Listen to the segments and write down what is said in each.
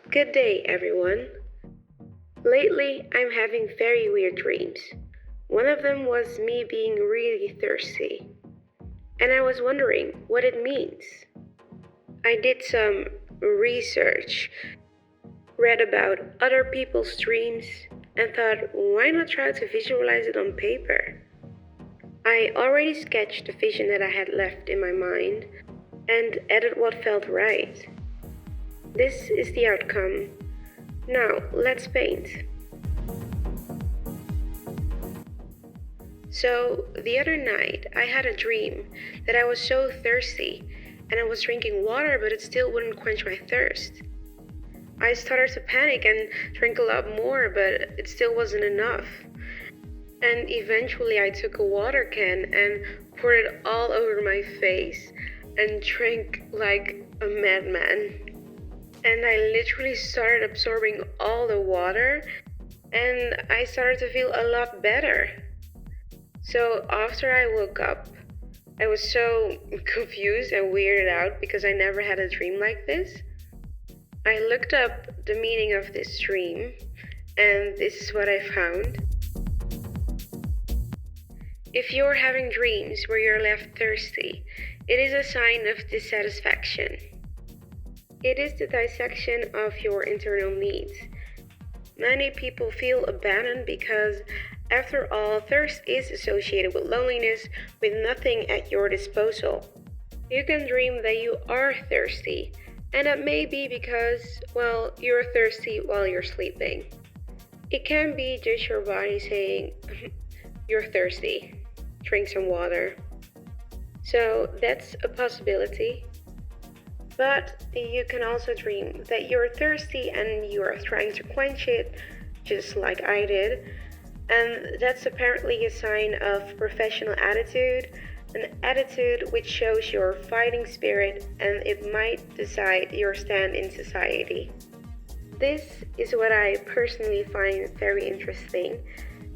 Good day, everyone. Lately, I'm having very weird dreams. One of them was me being really thirsty, and I was wondering what it means. I did some research, read about other people's dreams, and thought, why not try to visualize it on paper? I already sketched the vision that I had left in my mind and added what felt right. This is the outcome. Now, let's paint. So, the other night, I had a dream that I was so thirsty and I was drinking water, but it still wouldn't quench my thirst. I started to panic and drink a lot more, but it still wasn't enough. And eventually, I took a water can and poured it all over my face and drank like a madman. And I literally started absorbing all the water and I started to feel a lot better. So after I woke up, I was so confused and weirded out because I never had a dream like this. I looked up the meaning of this dream and this is what I found. If you're having dreams where you're left thirsty, it is a sign of dissatisfaction. It is the dissection of your internal needs. Many people feel abandoned because, after all, thirst is associated with loneliness, with nothing at your disposal. You can dream that you are thirsty, and that may be because, well, you're thirsty while you're sleeping. It can be just your body saying, you're thirsty, drink some water. So that's a possibility. But you can also dream that you're thirsty and you are trying to quench it, just like I did. And that's apparently a sign of professional attitude, an attitude which shows your fighting spirit and it might decide your stand in society. This is what I personally find very interesting.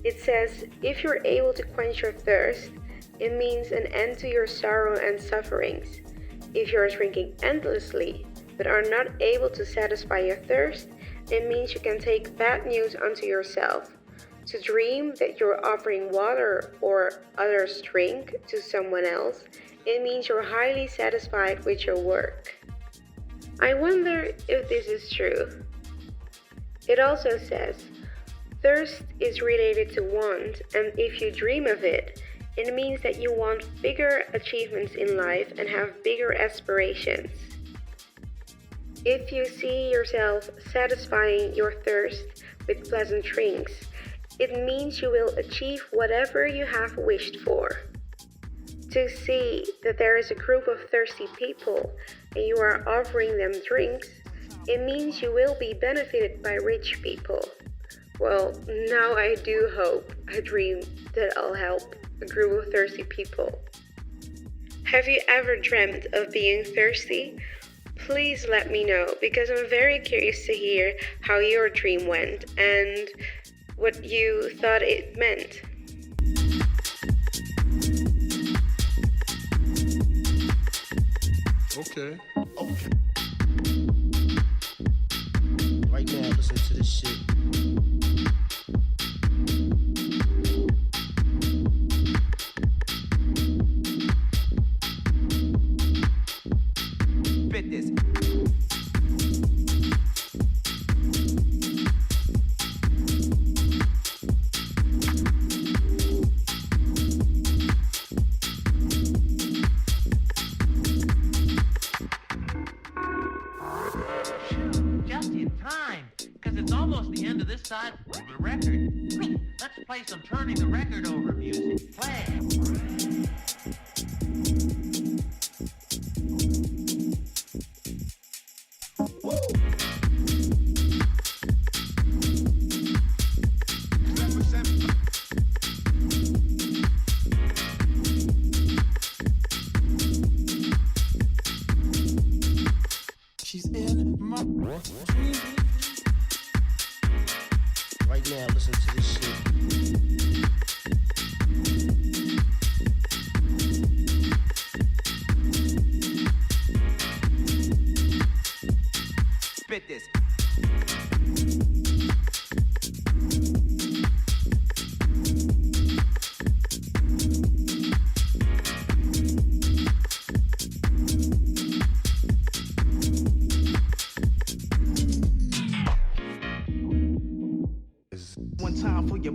It says, if you're able to quench your thirst, it means an end to your sorrow and sufferings. If you're drinking endlessly but are not able to satisfy your thirst, it means you can take bad news onto yourself. To dream that you're offering water or others drink to someone else, it means you're highly satisfied with your work. I wonder if this is true. It also says, thirst is related to want, and if you dream of it, it means that you want bigger achievements in life and have bigger aspirations. If you see yourself satisfying your thirst with pleasant drinks, it means you will achieve whatever you have wished for. To see that there is a group of thirsty people and you are offering them drinks, it means you will be benefited by rich people. Well, now I do hope I dream that I'll help a group of thirsty people. Have you ever dreamt of being thirsty? Please let me know because I'm very curious to hear how your dream went and what you thought it meant. Okay. Right now, listen to this shit. Spit this. Just in time, because it's almost the end of this side of the record. Let's play some turning the record over music. Play. She's in my dream. Right now, listen to this shit. Spit this.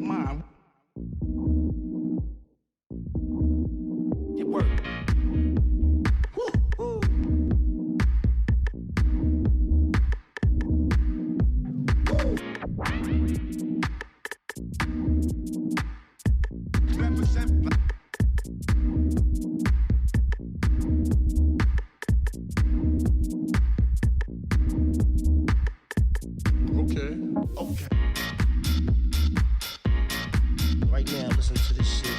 mind. It work. Woo, woo. Represent. Okay. Okay. Right now, listen to this shit.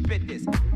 Spit this.